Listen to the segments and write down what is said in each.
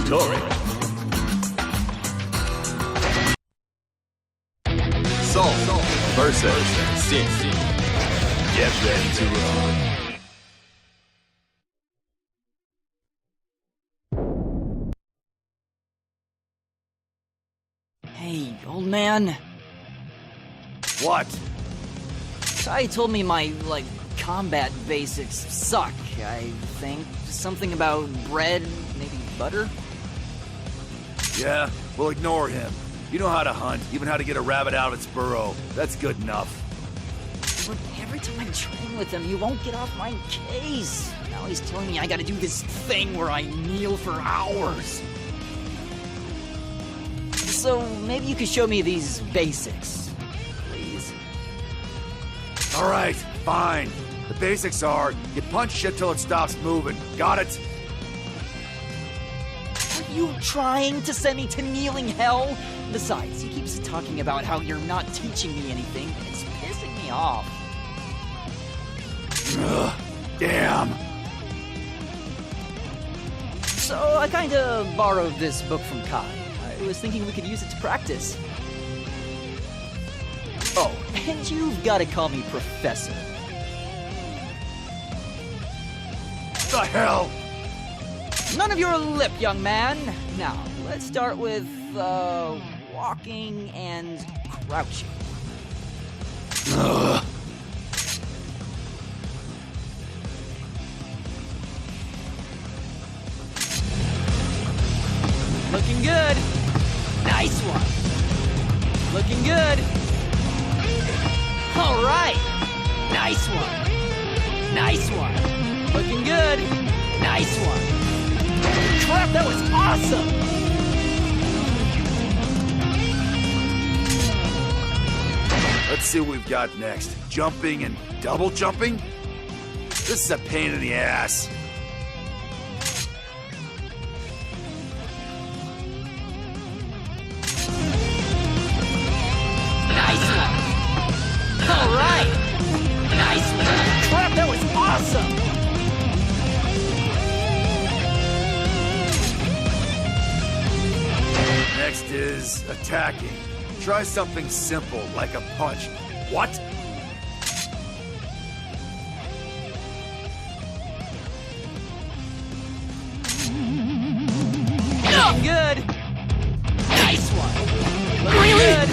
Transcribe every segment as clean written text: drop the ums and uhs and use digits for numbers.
story. Soul versus Sin. Get ready to run. Hey, old man. What? Ty told me my, combat basics suck, I think. Something about bread, maybe butter? Yeah, well, ignore him. You know how to hunt, even how to get a rabbit out of its burrow. That's good enough. But every time I train with him, he won't get off my case. Now he's telling me I gotta do this thing where I kneel for hours. So maybe you could show me these basics, please. Alright, fine. The basics are, you punch shit till it stops moving. Got it? Are you trying to send me to kneeling hell? Besides, he keeps talking about how you're not teaching me anything. It's pissing me off. Ugh, damn. So I kinda borrowed this book from Kai. I was thinking we could use it to practice. Oh, and you've gotta call me Professor. The hell? None of your lip, young man. Now, let's start with, walking and crouching. Ugh. Looking good. Nice one. Looking good. All right. Nice one. Nice one. Looking good. Nice one. Crap, that was awesome. Let's see what we've got next. Jumping and double jumping? This is a pain in the ass. Nice one. All right. Nice one. Crap, that was awesome. Next is attacking. Try something simple, like a punch. What? Looking good. Nice one. Looking good.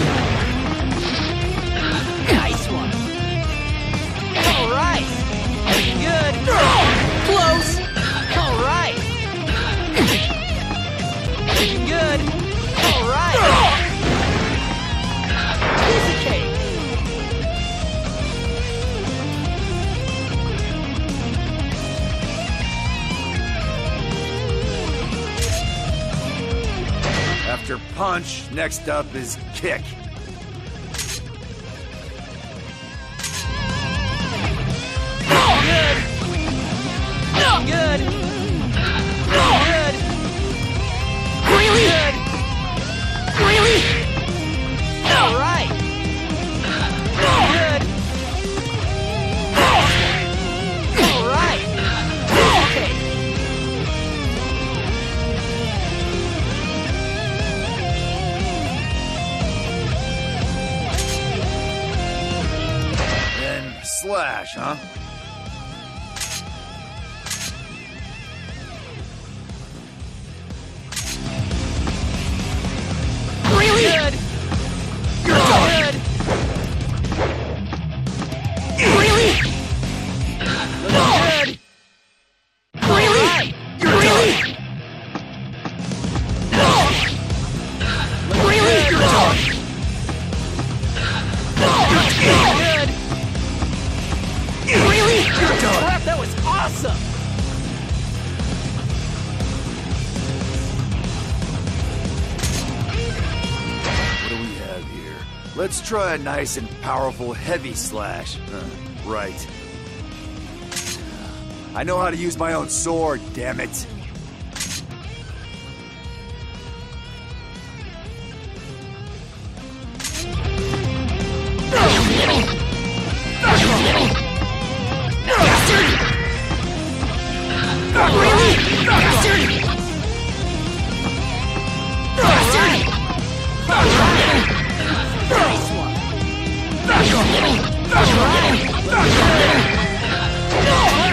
Nice one. All right. Looking good. Close. All right. Looking good. All right. Piece of cake. After punch, next up is kick. Good. Looking good. Looking good. Really? Good. Really? All right. Good. All right. Okay. Then slash, huh? Really? Good. Good. Really? Looking good. Really? Really? Really? Good. Really? Crap, that was awesome. What do we have here? Let's try a nice and powerful heavy slash. Right. I know how to use my own sword, damn it. Really? Bastard!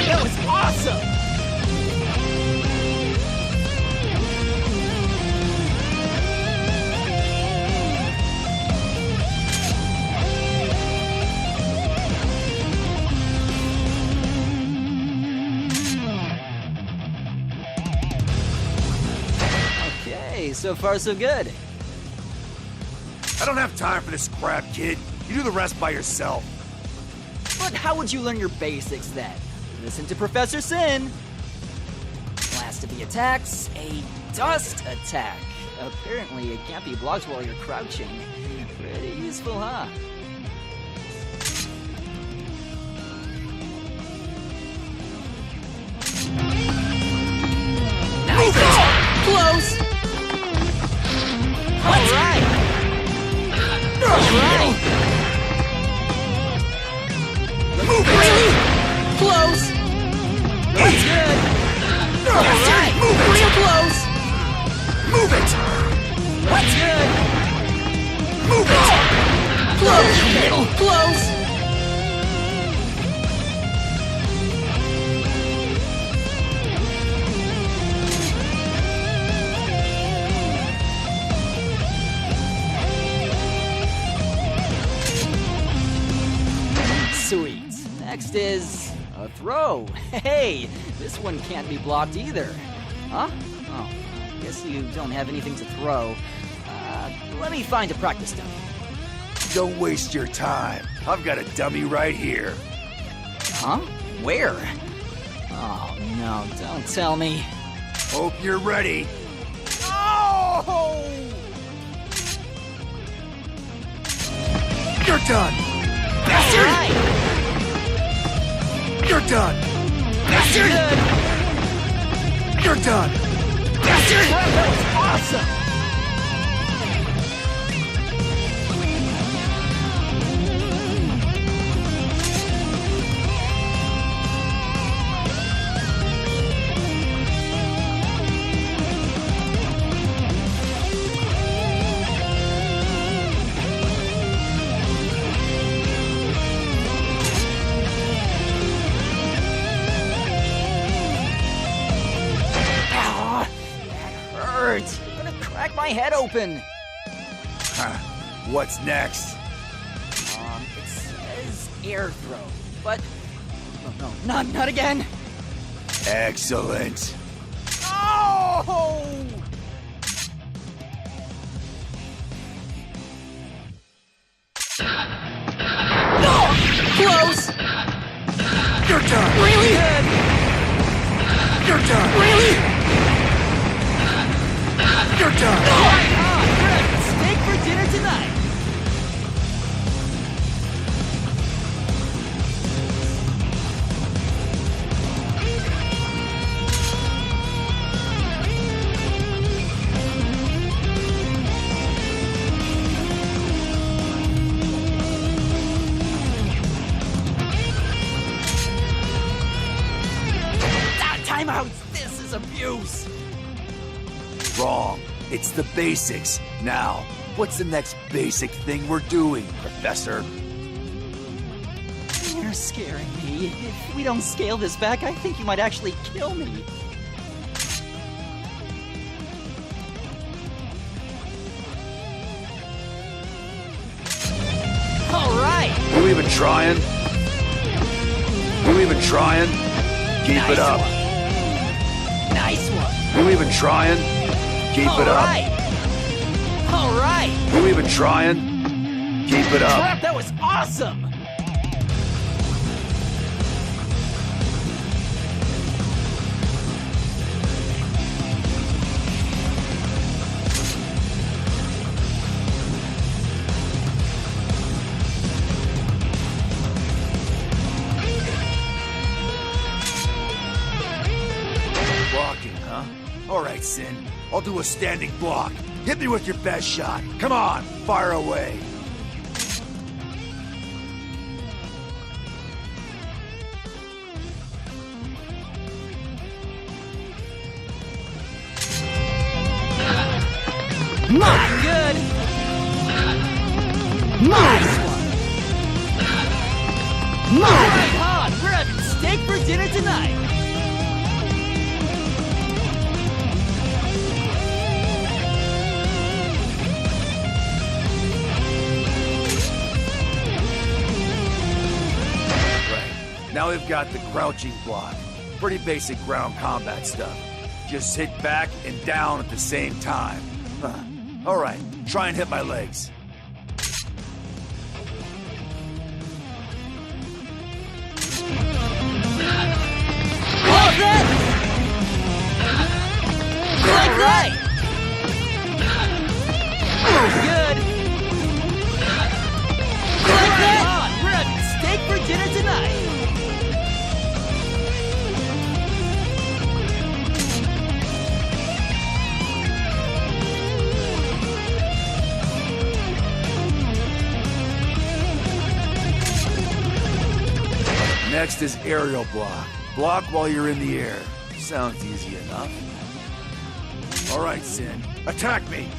That was awesome! Okay, so far so good. I don't have time for this crap, kid. You do the rest by yourself. But how would you learn your basics then? Listen to Professor Sin. Last of the attacks, a dust attack. Apparently it can't be blocked while you're crouching. Pretty useful, huh? Nice! Close! Alright! Alright! Move it! Really? Close! That's good! Alright! Move it! Real close! Move it! That's good! Move it! Close! Close! Sweet. Next is a throw. Hey, this one can't be blocked either. Huh? Oh, guess you don't have anything to throw. Let me find a practice dummy. Don't waste your time. I've got a dummy right here. Huh? Where? Oh, no, don't tell me. Hope you're ready. Oh! You're done. Bastard! Right. You're done. Bastard! You're done. Bastard! That was awesome! You're gonna crack my head open. Huh. What's next? It says air throw, but no, not again. Excellent. Oh! No! Close. You're done. Really? You're done. Really? You're done. Good. Steak for dinner tonight. Timeouts. This is abuse. Wrong. It's the basics. Now, what's the next basic thing we're doing, Professor? You're scaring me. If we don't scale this back, I think you might actually kill me. All right. You even trying? You even trying? Keep Nice it up. one. Nice one. You even trying? Keep it up. All right. You even trying? Keep it up. Crap, that was awesome. Blocking, huh? All right, Sin. I'll do a standing block. Hit me with your best shot. Come on, fire away. Not good. Nice one. dinner tonight. Right. Now we've got the crouching block. Pretty basic ground combat stuff. Just hit back and down at the same time. Alright, try and hit my legs. Like that! Good! Like that! We're having steak for dinner tonight! Next is aerial block. Block while you're in the air. Sounds easy enough. Alright, Sin. Attack me!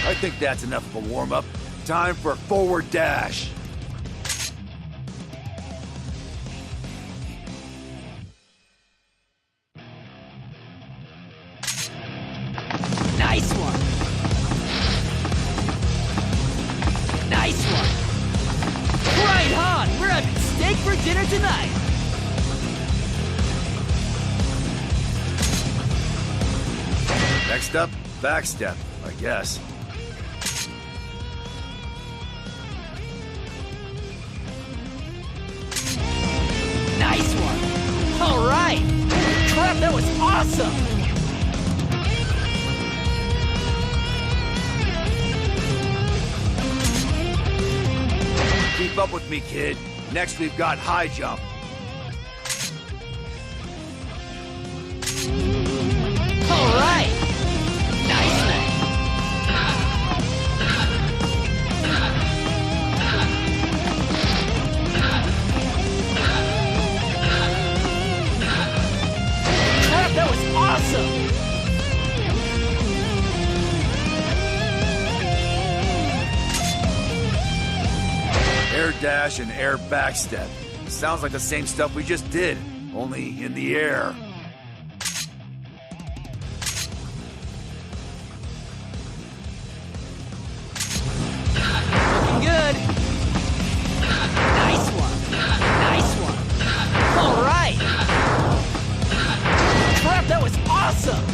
I think that's enough of a warm-up. Time for forward dash. Nice one. Nice one. Right on. We're having steak for dinner tonight. Next up, backstep, I guess. Nice one. All right. Crap, that was awesome. Keep up with me, kid. Next, we've got high jump. All right. Nice one. Crap, that was awesome. Air dash and air backstep. Sounds like the same stuff we just did, only in the air. Looking good. Nice one. Nice one. All right. Crap, that was awesome.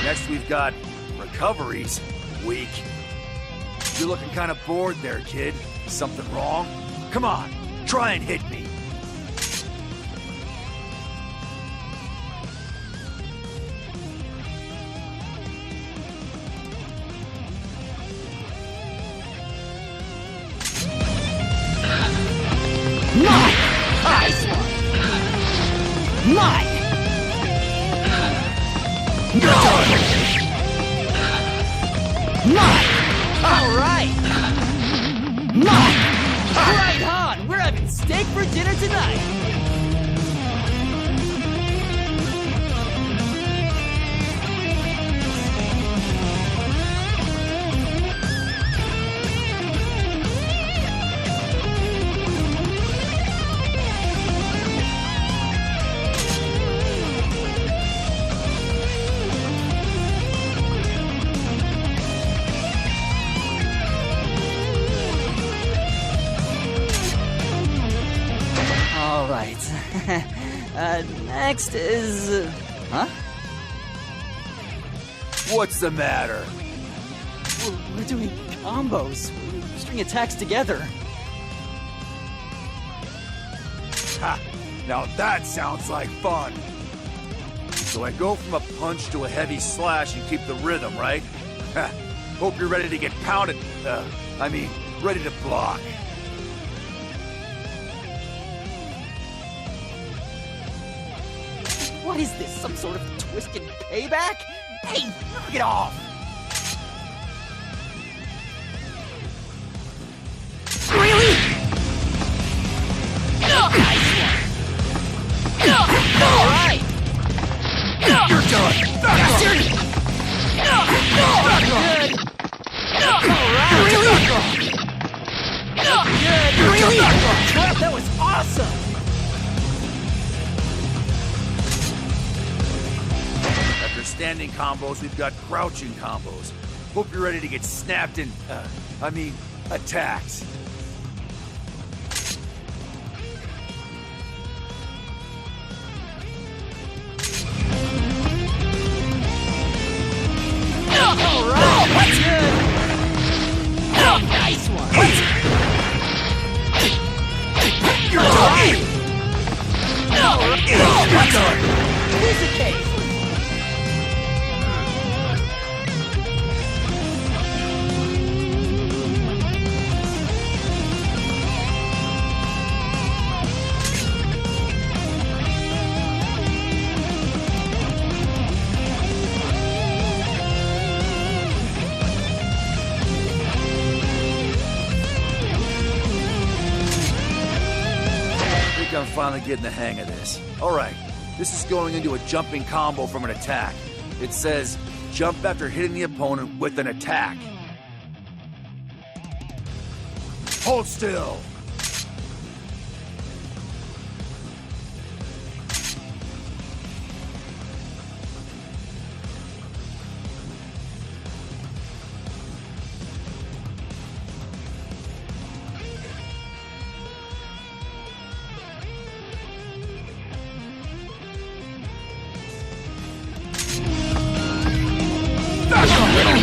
Next, we've got recoveries. Weak. You're looking kind of bored there, kid. Something wrong? Come on, try and hit me. Mine! Nice one! Mine! Mine! All right! Mine! Right on! We're having steak for dinner tonight! All right. Next is... Huh? What's the matter? We're doing combos. string attacks together. Ha! Now that sounds like fun! So I go from a punch to a heavy slash and keep the rhythm, right? Ha! Hope you're ready to get pounded. Ready to block. What is this, some sort of twisted payback? Hey, knock it off! Really? Nice one! Alright! You're done! Bastard! Good! Alright! Really? Good! Really? Crap, that was awesome! After standing combos, we've got crouching combos. Hope you're ready to get snapped and, attacked. Alright! That's good! Nice one! You're done! You're done! Piece of cake! I'm finally getting the hang of this. Alright, this is going into a jumping combo from an attack. It says, jump after hitting the opponent with an attack. Hold still!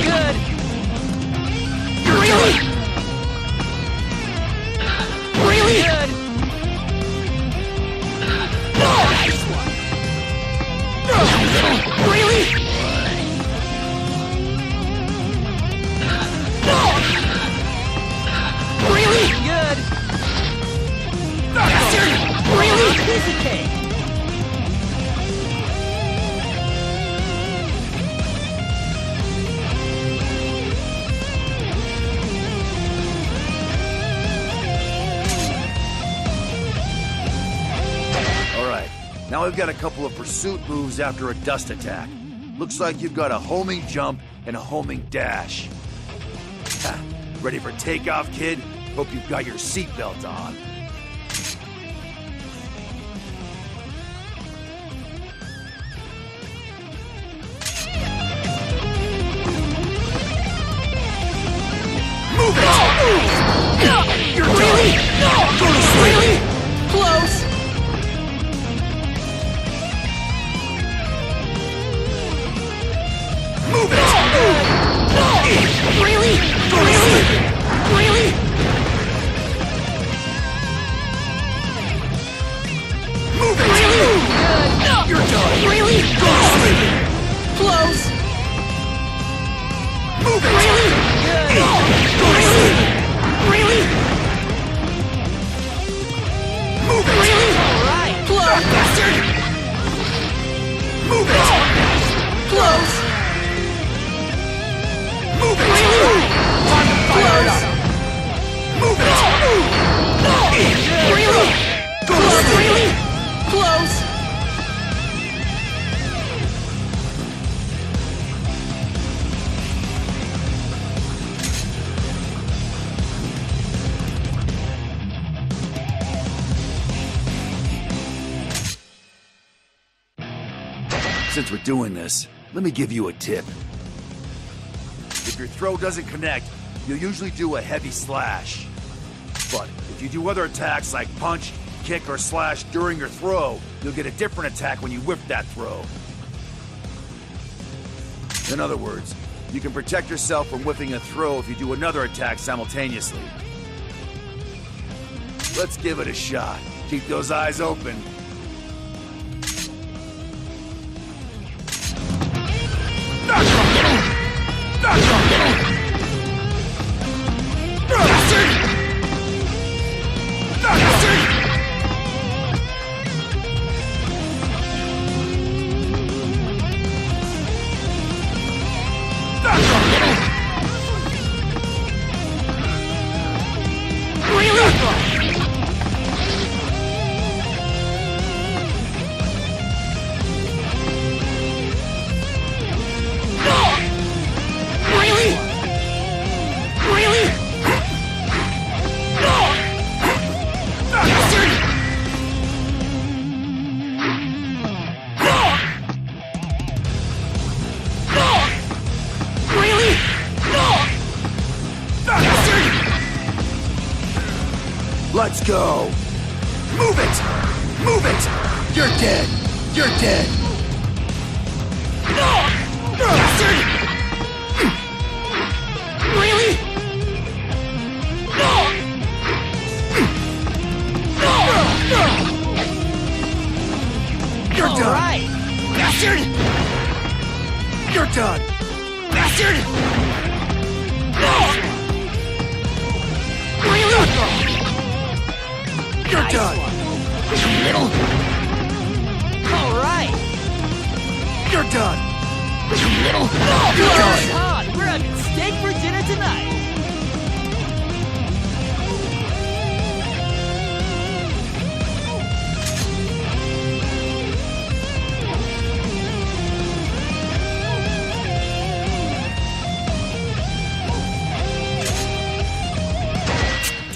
Good! Really? Really? Good! Nice one! Really? Really? Good! Bastard! Really? Piece of cake! Now we've got a couple of pursuit moves after a dust attack. Looks like you've got a homing jump and a homing dash. Ha, ready for takeoff, kid? Hope you've got your seatbelt on. Move it! You're Really? done! Go to sleep! Really? Close! Move it! Really? Go to sleep! Really? Move it! Really? You're done! Really? Go to sleep! Close! Move it! Really? Go to sleep! Really? Move it! Really? Alright! Close! Bastard! Move it! Close! Move it! Really? Close! Move it! Really? Go to sleep! Really? Close! Since we're doing this, let me give you a tip. If your throw doesn't connect, you'll usually do a heavy slash. But if you do other attacks like punch, kick, or slash during your throw, you'll get a different attack when you whip that throw. In other words, You can protect yourself from whiffing a throw if you do another attack simultaneously. Let's give it a shot. Keep those eyes open. Let's go! Move it! Move it! You're dead! You're dead! Bastard! Really? You're done! Right. Bastard! You're done! Bastard! Really? You're Nice done! one. Middle! All right. You're done! Middle! You're You're done! on. We're having steak for dinner tonight.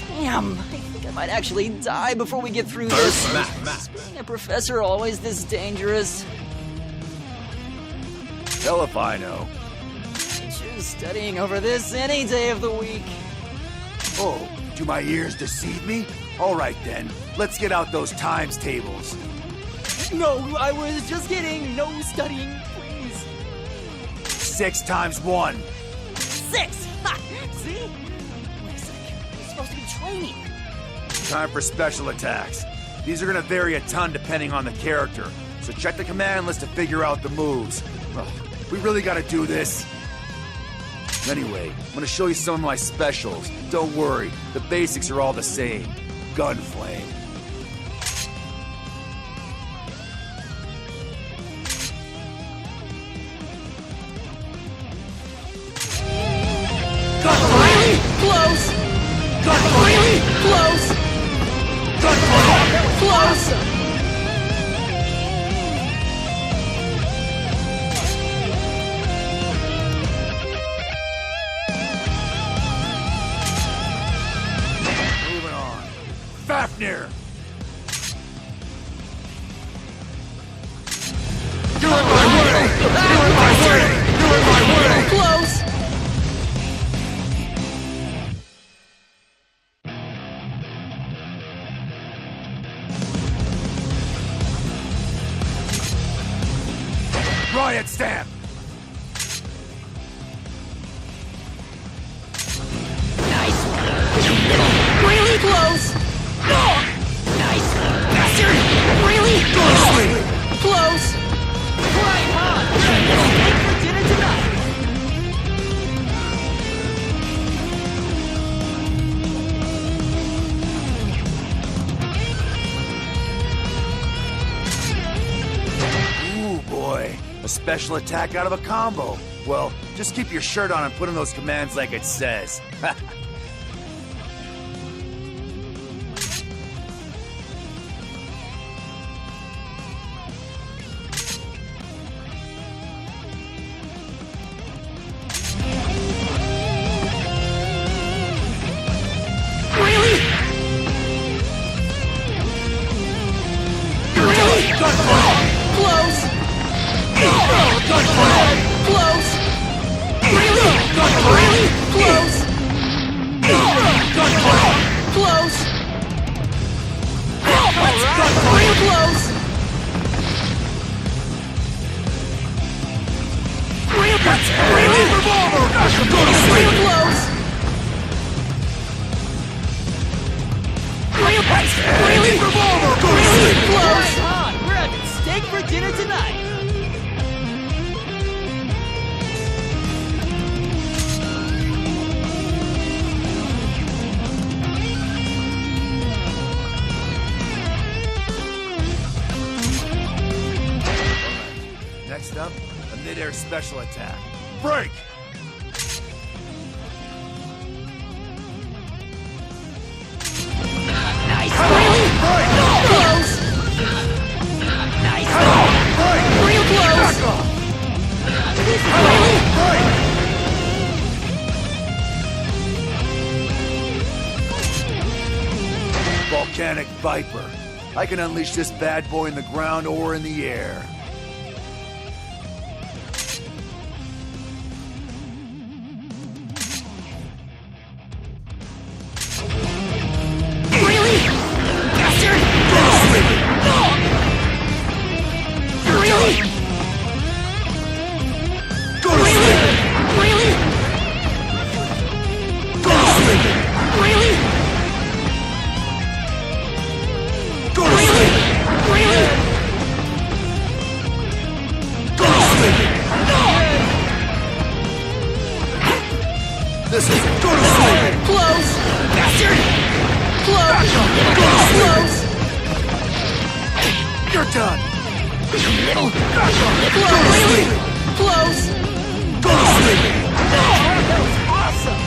Damn, I think I might actually die before we get through this. Is being a professor always this dangerous? Hell if I know. I choose studying over this any day of the week. Oh, do my ears deceive me? Alright then, let's get out those times tables. No, I was just kidding. No studying, please. 6 times 1. 6! Ha! See? Wait a sec. You're supposed to be training. Time for special attacks. These are gonna vary a ton depending on the character, so check the command list to figure out the moves. Ugh, we really gotta do this. Anyway, I'm gonna show you some of my specials. Don't worry, the basics are all the same. Gun flame. Gun flame! Close! Gun flame! Close! Gun flame! Close! Moving on. Fafnir! You're in my way! You're in my way! You're in my way! Close! Riot stamp! Nice one! Really close! Nice one! Bastard! Really Go to sleep! close! Right on! We're having steak for dinner tonight! Ooh, boy. A special attack out of a combo. Well, just keep your shirt on and put in those commands like it says. Really? Close! Close! Really? Close! Close! Real close! Really? Real close! Really close! Really close! We're having steak for dinner tonight! Next up, a mid-air special attack. Break! Nice! Really? Close! Nice! Real close! Volcanic Viper. I can unleash this bad boy in the ground or in the air. Really? Bastard! Really? Go to sleep! Really? Go to sleep! Really? Go to sleep! Really? Go to sleep! This is go to sleep! Close! Bastard! Close! Close! You're done! Little! Go to sleep! Close! Go to sleep! That was awesome!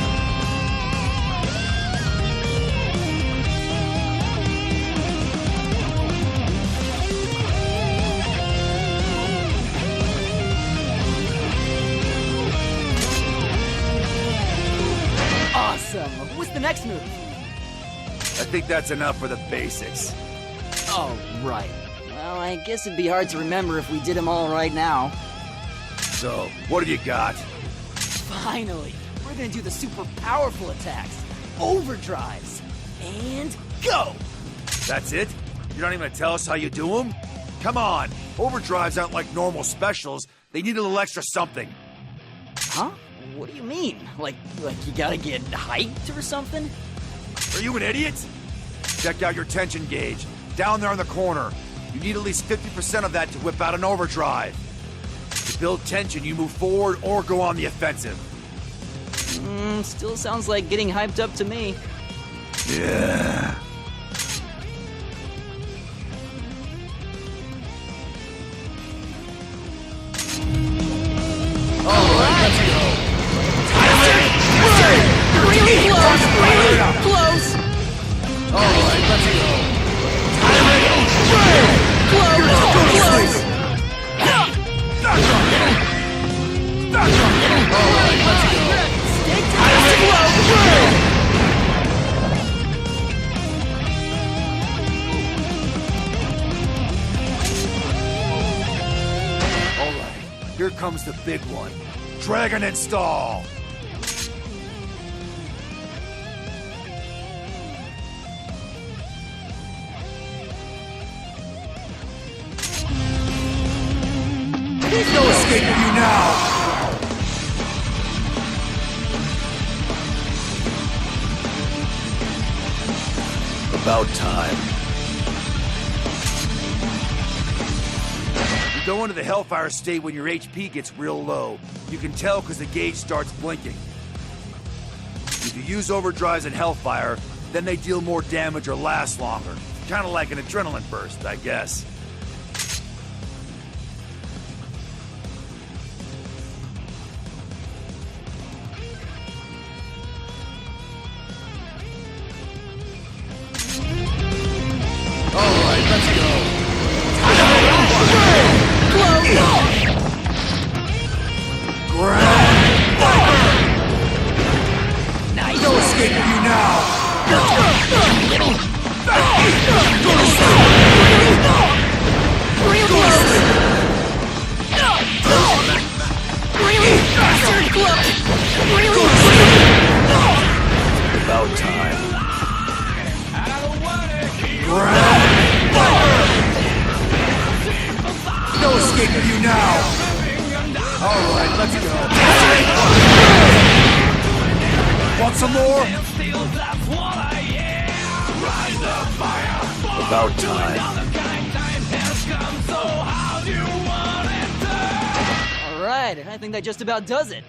Awesome! What's the next move? I think that's enough for the basics. Oh, right. Well, I guess it'd be hard to remember if we did them all right now. So, what have you got? Finally! We're gonna do the super powerful attacks. Overdrives. And go! That's it? You're not even gonna tell us how you do them? Come on! Overdrives aren't like normal specials. They need a little extra something. Huh? What do you mean? Like you gotta get hyped or something? Are you an idiot? Check out your tension gauge. Down there in the corner. You need at least 50% of that to whip out an overdrive. To build tension, you move forward or go on the offensive. Still sounds like getting hyped up to me. Yeah. Really close! Really close! Alright, let's go. Close! Close! Alright, let's go. Stay tight! Alright, here comes the big one. Dragon install! There's no escaping you now! About time. You go into the Hellfire state when your HP gets real low. You can tell because the gauge starts blinking. If you use overdrives in Hellfire, then they deal more damage or last longer. Kind of like an adrenaline burst, I guess. Alright, let's go. Grab! Nice! No escaping you now! Little! Go to sleep! Really Go to sleep! Really? Bastard! Close! Really? About time. Grab! No escaping you now! Alright, let's go. some more? About time. Alright, I think that just about does it.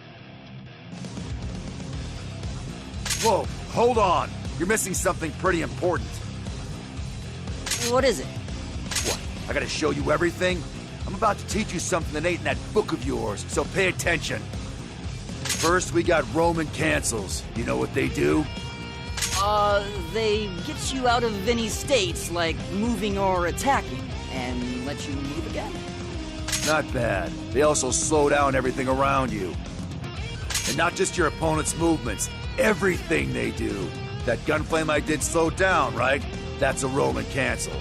Whoa, hold on. You're missing something pretty important. What is it? What? I gotta show you everything? I'm about to teach you something that ain't in that book of yours, so pay attention. First, we got Roman cancels. You know what they do? They get you out of any states, like moving or attacking, and let you move again. Not bad. They also slow down everything around you. And not just your opponent's movements, everything they do. That gunflame I did slowed down, right? That's a Roman cancel.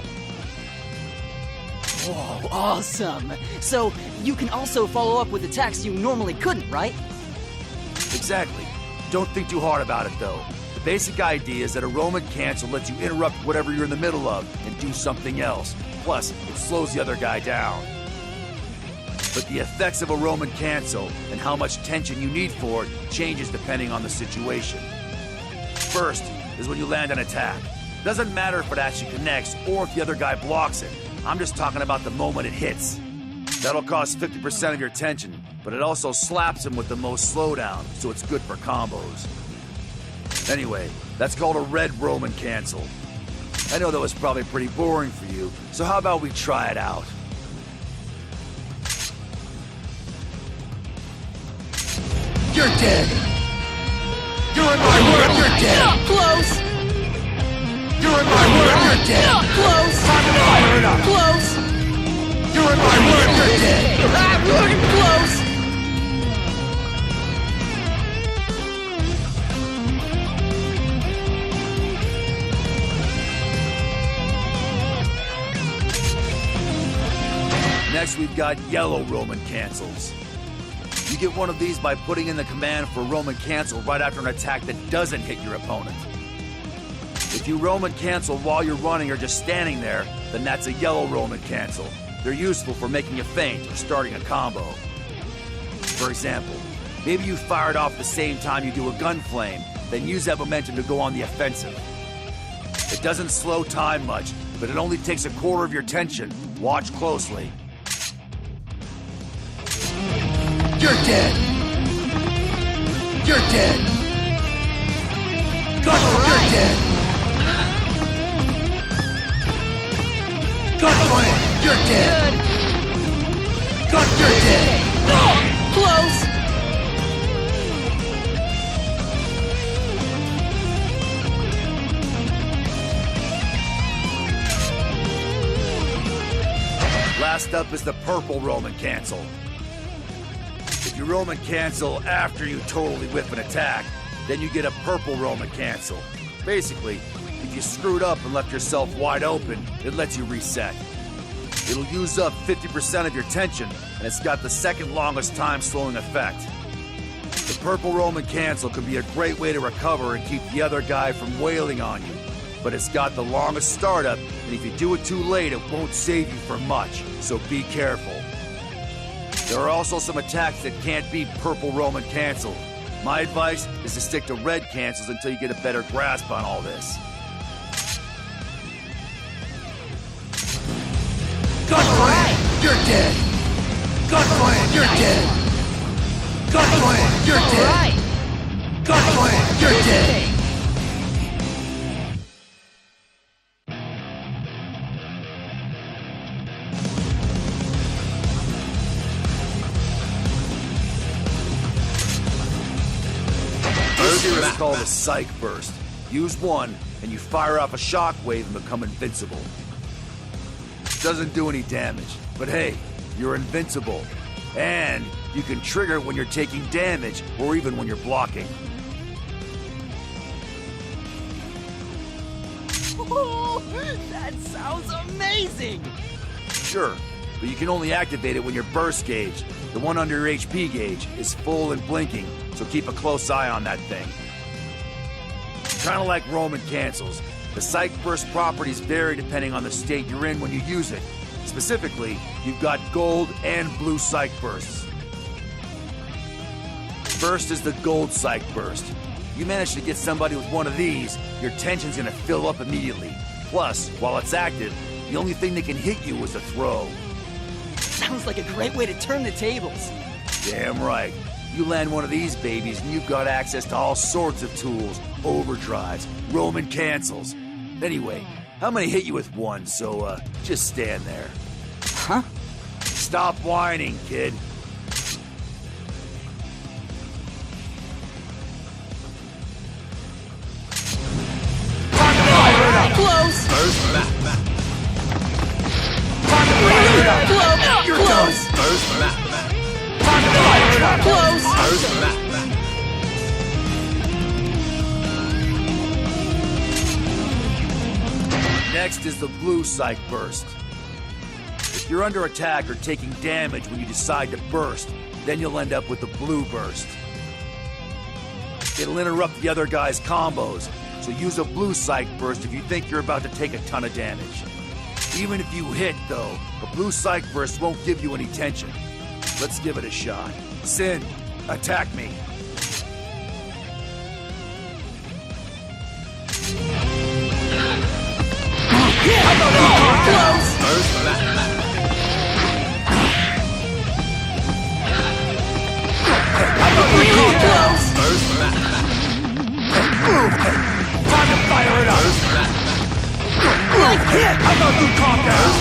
Whoa, awesome! So, you can also follow up with attacks you normally couldn't, right? Exactly. Don't think too hard about it, though. The basic idea is that a Roman cancel lets you interrupt whatever you're in the middle of and do something else. Plus, it slows the other guy down. But the effects of a Roman cancel and how much tension you need for it changes depending on the situation. First is when you land an attack. Doesn't matter if it actually connects or if the other guy blocks it. I'm just talking about the moment it hits. That'll cost 50% of your tension, but it also slaps him with the most slowdown, so it's good for combos. Anyway, that's called a red Roman cancel. I know that was probably pretty boring for you, so how about we try it out? You're dead! You're in my world, you're dead! Close! You're in my world, you're dead! Close! Time to fire it up! Close! You're in my world, you're dead! Close! Next, we've got yellow Roman cancels. You get one of these by putting in the command for Roman cancel right after an attack that doesn't hit your opponent. If you Roman cancel while you're running or just standing there, then that's a yellow Roman cancel. They're useful for making a feint or starting a combo. For example, maybe you fire it off the same time you do a gun flame, then use that momentum to go on the offensive. It doesn't slow time much, but it only takes a quarter of your tension. Watch closely. You're dead! You're dead! Gun, you're dead! Gunflame, you're dead! Gun, you're dead! Close! Last up is the purple Roman cancel. If you Roman cancel after you totally whiff an attack, then you get a purple Roman cancel. Basically, if you screwed up and left yourself wide open, it lets you reset. It'll use up 50% of your tension, and it's got the second longest time slowing effect. The purple Roman cancel can be a great way to recover and keep the other guy from wailing on you, but it's got the longest startup, and if you do it too late, it won't save you for much, so be careful. There are also some attacks that can't be purple Roman cancel. My advice is to stick to red cancels until you get a better grasp on all this. Gunflame, you're dead! Gunflame, you're dead! Gunflame, you're dead! Gunflame, you're dead! This is called a Psych burst. Use one, and you fire off a shockwave and become invincible. Doesn't do any damage, but hey, you're invincible. And you can trigger it when you're taking damage, or even when you're blocking. Oh, that sounds amazing! Sure, but you can only activate it when your burst gauge, the one under your HP gauge, is full and blinking, so keep a close eye on that thing. Kinda like Roman cancels, the Psych burst properties vary depending on the state you're in when you use it. Specifically, you've got gold and blue Psych bursts. First is the gold Psych burst. You manage to get somebody with one of these, your tension's gonna fill up immediately. Plus, while it's active, the only thing that can hit you is a throw. Sounds like a great way to turn the tables. Damn right. You land one of these babies and you've got access to all sorts of tools, overdrives, Roman cancels. Anyway, I'm gonna hit you with one, so just stand there. Huh? Stop whining, kid. Close! First map. You're done! First map. Close! First map. Next is the blue Psych burst. If you're under attack or taking damage when you decide to burst, then you'll end up with the blue burst. It'll interrupt the other guy's combos, so use a blue Psych burst if you think you're about to take a ton of damage. Even if you hit, though, a blue Psych burst won't give you any tension. Let's give it a shot. Sin, attack me. First map. First map. Time to fire it up! First map. How about you calm down?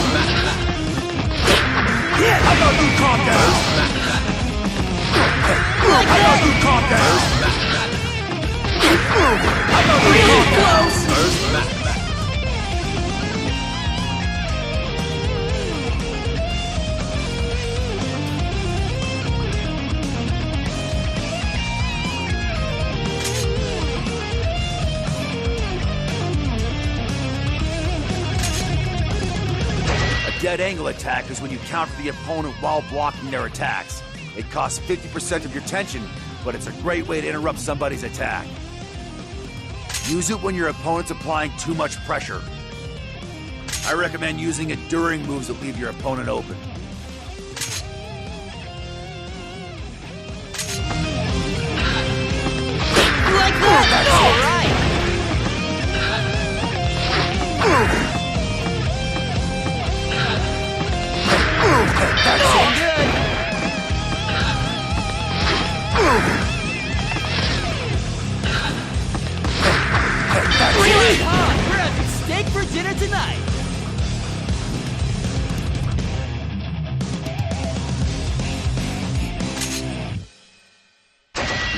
How about you calm down? How about you calm down? How about you calm down? First map. Dead angle attack is when you counter the opponent while blocking their attacks. It costs 50% of your tension, but it's a great way to interrupt somebody's attack. Use it when your opponent's applying too much pressure. I recommend using it during moves that leave your opponent open. Like that! All right! That's all good! Really hot! We're having steak for dinner tonight!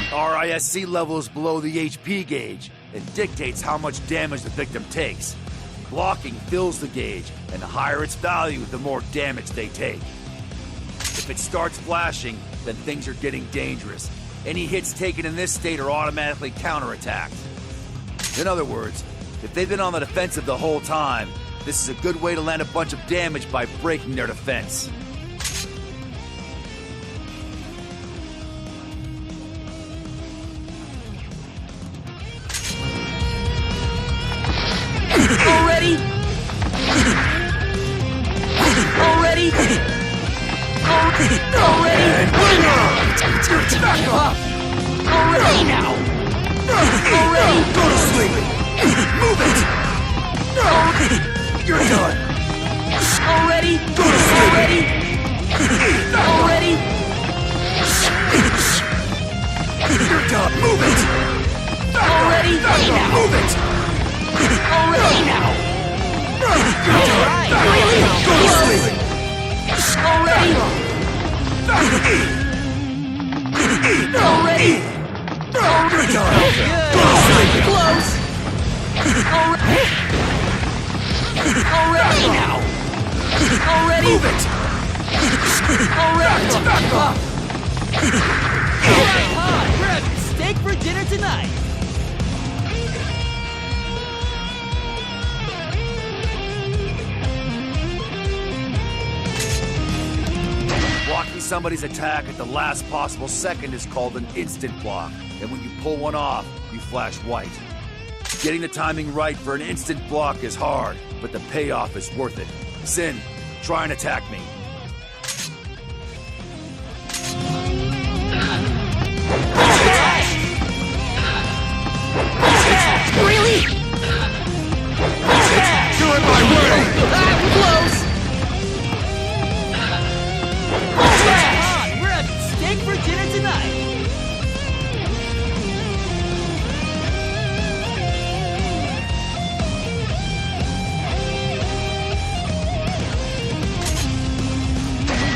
The RISC level is below the HP gauge and dictates how much damage the victim takes. Blocking fills the gauge, and the higher its value, the more damage they take. If it starts flashing, then things are getting dangerous. Any hits taken in this state are automatically counterattacked. In other words, if they've been on the defensive the whole time, this is a good way to land a bunch of damage by breaking their defense. Already? Already? Already? Back off! Already now! Already? Go to sleep! Move it! You're done! Already? Go to sleep! Already? Already? You're done! Move it! Already? Now! Move it! Already now! You're done! Alright! Go to sleep! Already? Already? You're done! Good! Close! Already? Already now! Already? Move it! Already? Back off! Hot! We're having steak for dinner tonight! Blocking somebody's attack at the last possible second is called an instant block, and when you pull one off, you flash white. Getting the timing right for an instant block is hard, but the payoff is worth it. Sin, try and attack me. in my way! Close! Come on, we're having steak for dinner tonight!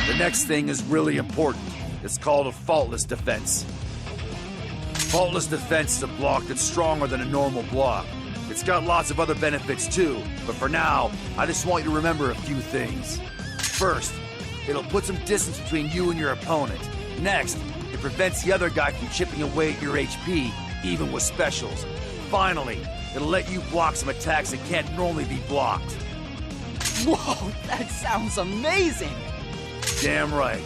The next thing is really important. It's called a Faultless Defense. Faultless Defense is a block that's stronger than a normal block. It's got lots of other benefits too, but for now, I just want you to remember a few things. First, it'll put some distance between you and your opponent. Next, it prevents the other guy from chipping away at your HP, even with specials. Finally, it'll let you block some attacks that can't normally be blocked. Whoa, that sounds amazing! Damn right.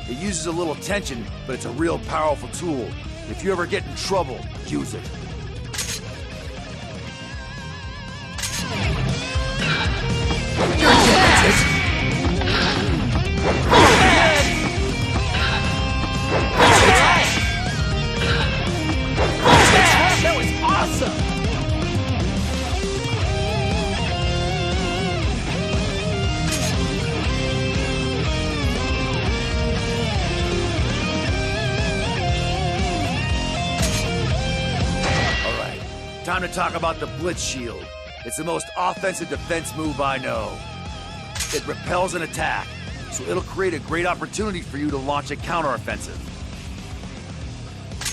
It uses a little tension, but it's a real powerful tool. If you ever get in trouble, use it. That was awesome! Alright, time to talk about the Blitz Shield. It's the most offensive defense move I know. It repels an attack, so it'll create a great opportunity for you to launch a counteroffensive.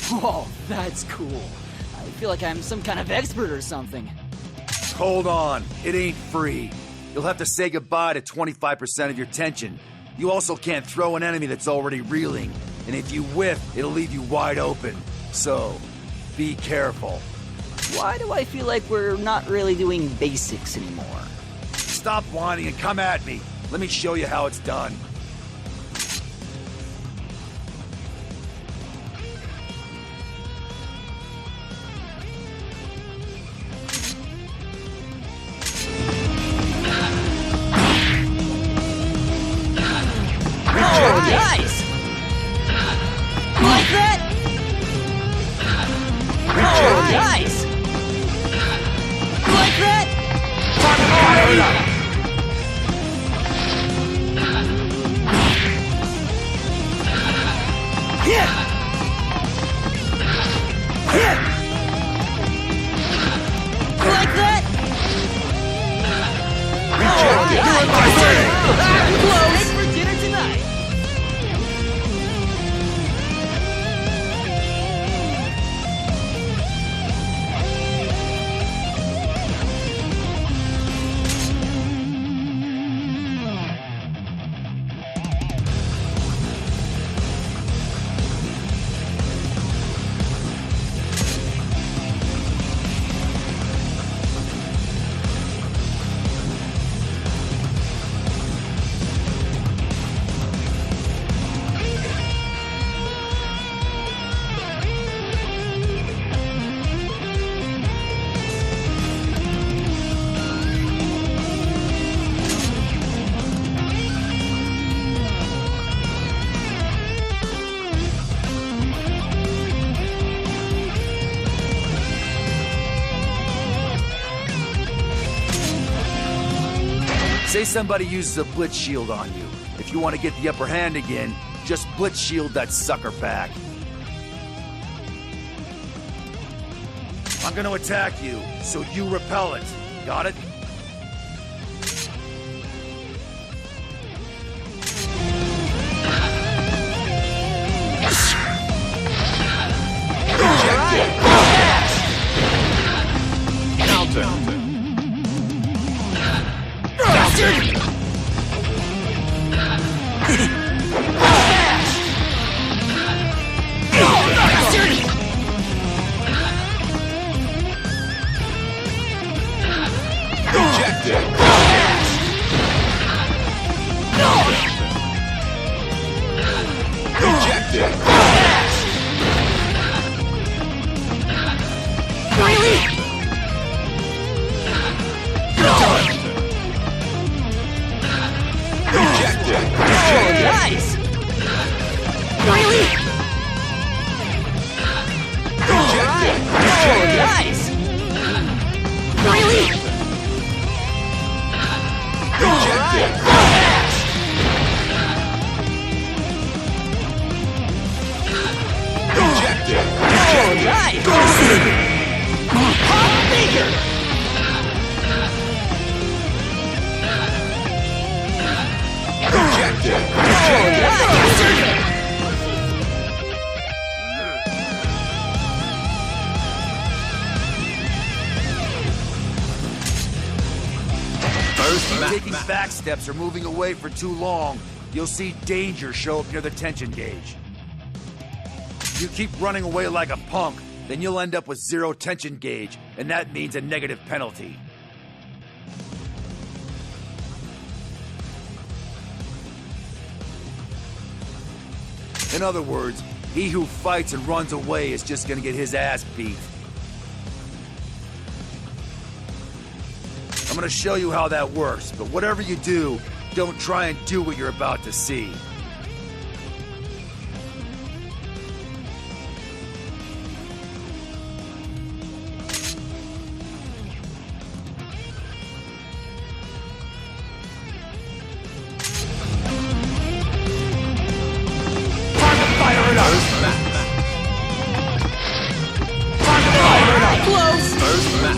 Whoa, that's cool. I feel like I'm some kind of expert or something. Hold on, it ain't free. You'll have to say goodbye to 25% of your tension. You also can't throw an enemy that's already reeling, and if you whiff, it'll leave you wide open. So, be careful. Why do I feel like we're not really doing basics anymore? Stop whining and come at me. Let me show you how it's done. Oh, nice! Like that? Oh, nice! Like that? Like that? Close for dinner tonight. Say somebody uses a Blitz Shield on you. If you want to get the upper hand again, just Blitz Shield that sucker back. I'm gonna attack you, so you repel it. Got it? Rejected. Oh, nice! Pop Faker! Rejected. Oh, nice! First match. Taking back steps or moving away for too long, you'll see danger show up near the tension gauge. If you keep running away like a punk, then you'll end up with 0 tension gauge, and that means a negative penalty. In other words, he who fights and runs away is just gonna get his ass beat. I'm gonna show you how that works, but whatever you do, don't try and do what you're about to see. Close! First match.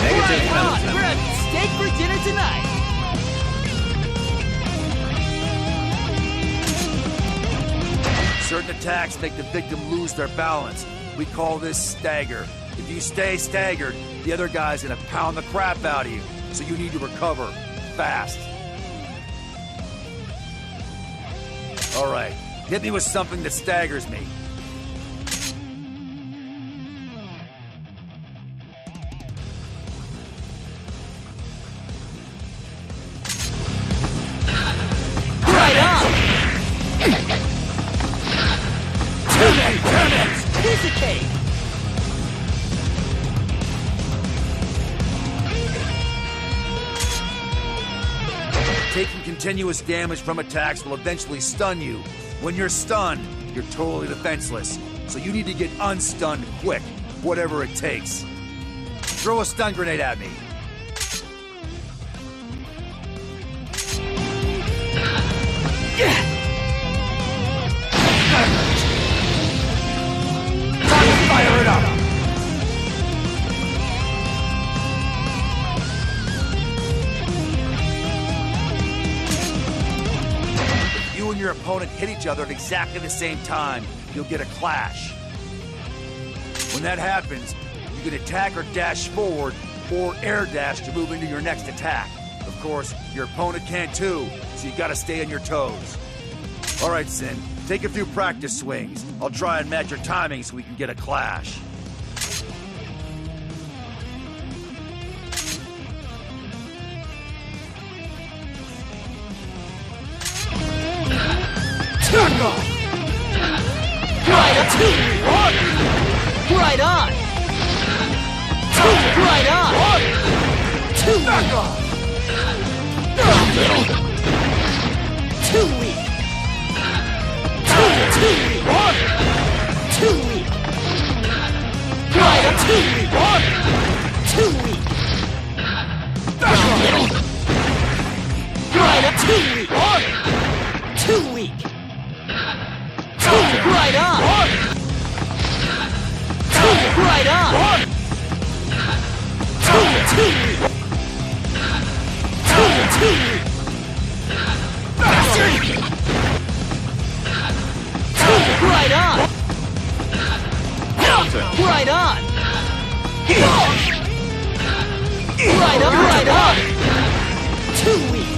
Negative Right on! penalty. We're having steak for dinner tonight! Certain attacks make the victim lose their balance. We call this stagger. If you stay staggered, the other guy's gonna pound the crap out of you, so you need to recover fast. All right, hit me with something that staggers me. Right on! Piece of cake! Taking continuous damage from attacks will eventually stun you. When you're stunned, you're totally defenseless. So you need to get unstunned quick, whatever it takes. Throw a stun grenade at me. Fire it up! If you and your opponent hit each other at exactly the same time, you'll get a clash. When that happens, you can attack or dash forward or air dash to move into your next attack. Of course, your opponent can too, so you gotta stay on your toes. All right, Sin, take a few practice swings. I'll try and match your timing so we can get a clash. Right on! Right on! Too weak! Too weak! Right on! Too weak! Too weak! Right on! Too weak! Too weak! Right on! Right on! Too weak! Right on! Right on! Right on! Right on! Too weak!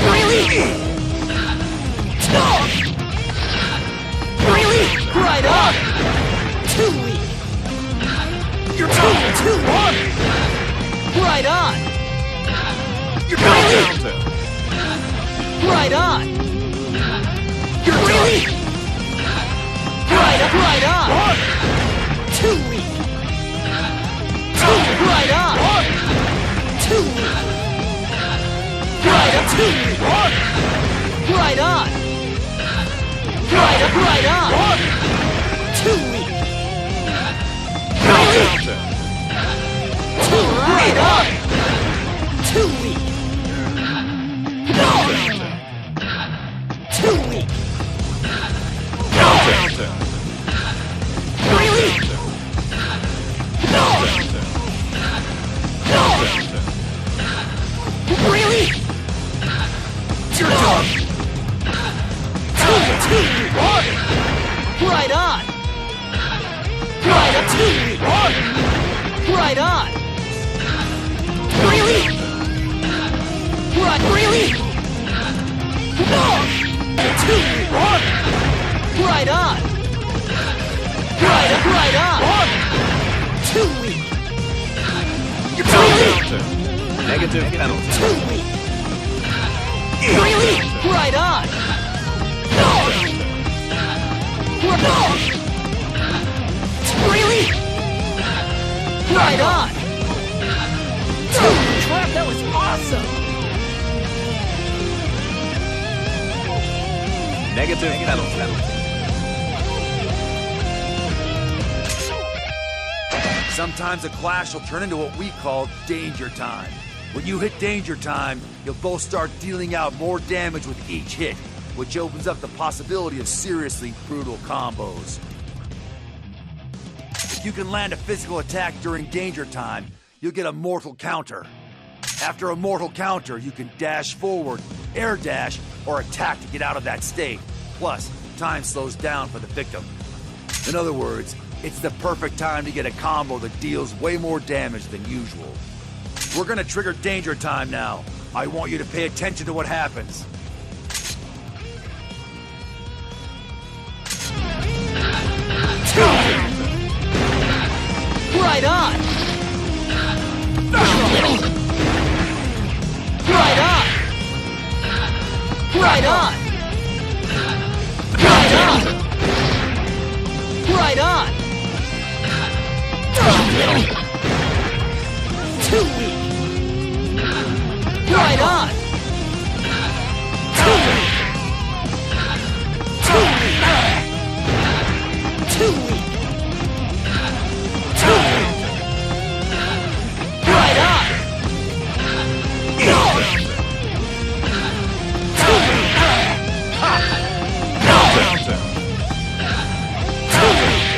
Really? Really? Right on! Too weak! You're too weak! Right on! You're really? Right on! You're really? Right on! Too weak! Right on! Too weak! Right on! Too weak! Right on! Right on! Too weak! Really? Right on! Too weak! Right on! Right up to me! Right on! Really? Right, really? Right on! Right on! Too weak! You're counter. Negative penalty. Too weak! Really? Right on! Really? Right on! Holy crap, that was awesome! Negative penalty. Sometimes a clash will turn into what we call danger time. When you hit danger time, you'll both start dealing out more damage with each hit, which opens up the possibility of seriously brutal combos. If you can land a physical attack during danger time, you'll get a mortal counter. After a mortal counter, you can dash forward, air dash, or attack to get out of that state. Plus, time slows down for the victim. In other words, it's the perfect time to get a combo that deals way more damage than usual. We're gonna trigger danger time now. I want you to pay attention to what happens. Right on! Right on! Right on! Right on! Right on! Too weak! Right on! Too weak! Too weak! Too weak! Too weak! Right on! Too weak! Counter. Too weak!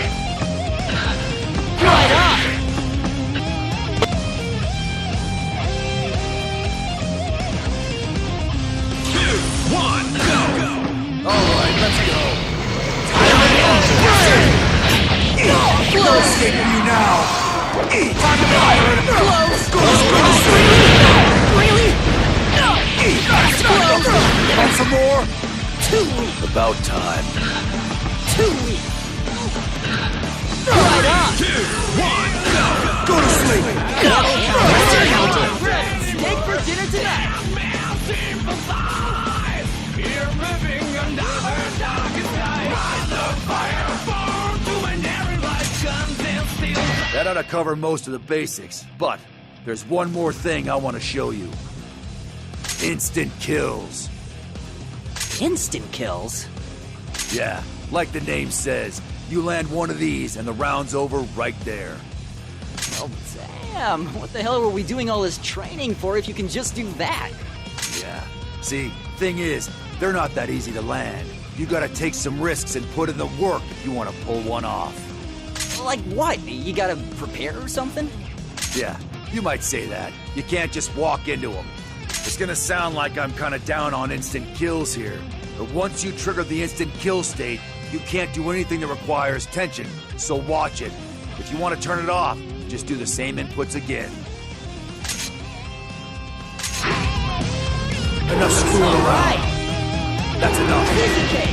Right on! Alright, let's go. Close! Escape you now! Eat! Close! Really? Eat! Close! Want some more? Too weak! About time. Too weak! Right on! Go to sleep! Steak for dinner tonight! That ought to cover most of the basics, but there's one more thing I want to show you. Instant kills. Instant kills? Yeah, like the name says, you land one of these and the round's over right there. Oh, damn! What the hell were we doing all this training for if you can just do that? Yeah. See, thing is, they're not that easy to land. You gotta take some risks and put in the work if you want to pull one off. Like what? You gotta prepare or something? Yeah, you might say that. You can't just walk into them. It's gonna sound like I'm kinda down on instant kills here, but once you trigger the instant kill state, you can't do anything that requires tension, so watch it. If you want to turn it off, just do the same inputs again. Enough screwing around. That's enough. Easy cake!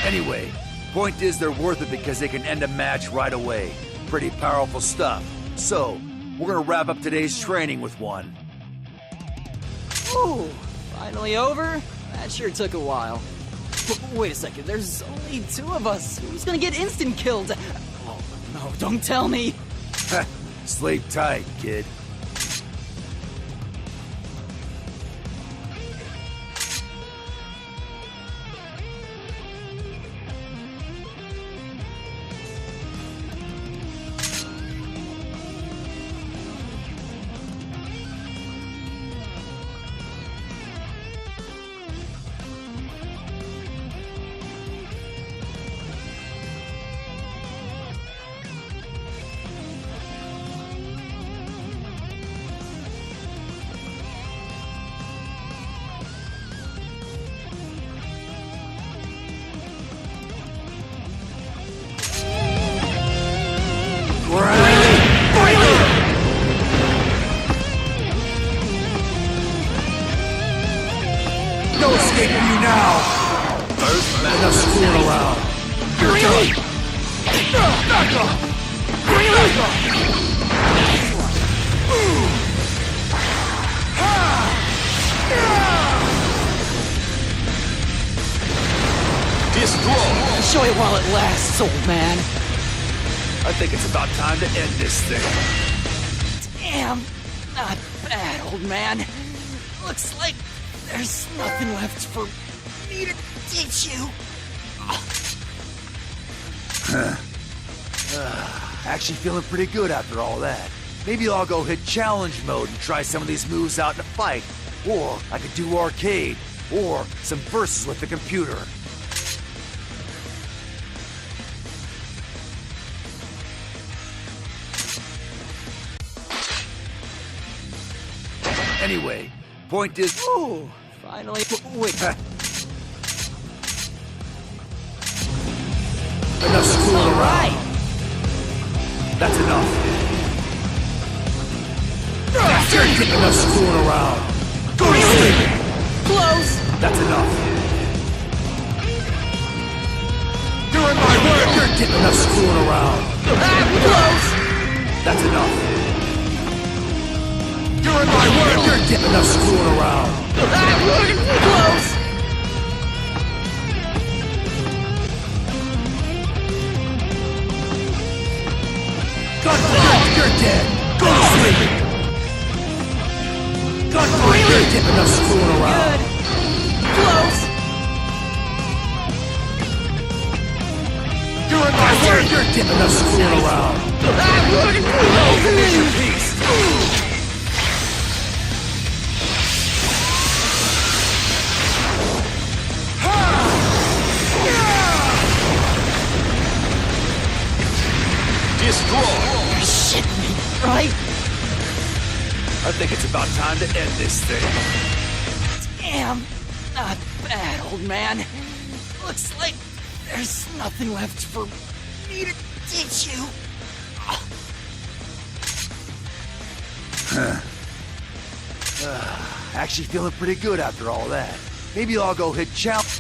Anyway, point is they're worth it because they can end a match right away. Pretty powerful stuff. So, we're gonna wrap up today's training with one. Ooh, finally over? That sure took a while. Wait a second, there's only two of us. Who's gonna get instant killed? Oh, no, don't tell me. Sleep tight, kid. escape from you now! First Enough match. screwing around. You're done! Back up! Back up! Destroy. Enjoy it while it lasts, old man. I think it's about time to end this thing. Damn, not bad, old man. Looks like there's nothing left for me to teach you. Actually feeling pretty good after all that. Maybe I'll go hit challenge mode and try some of these moves out in a fight. Or I could do arcade. Or some verses with the computer. Anyway, point is... Ooh, finally. Wait, Enough screwing all around. right. That's enough. That's it. Enough screwing around. Go to sleep. Close. That's enough. You're in my way. You're getting enough screwing around. Close. That's enough. You're in my way. You're getting enough screwing around. Close. God forbid, you're dead. Go to sleep. God forbid, you're getting enough screwing around. Good. Close. You're in my way. You're getting enough screwing around. Finish your piece. Destroy. Shit me, right? I think it's about time to end this thing. Damn, not bad, old man. Looks like there's nothing left for me to teach you. Actually feeling pretty good after all that. Maybe I'll go hit challenge.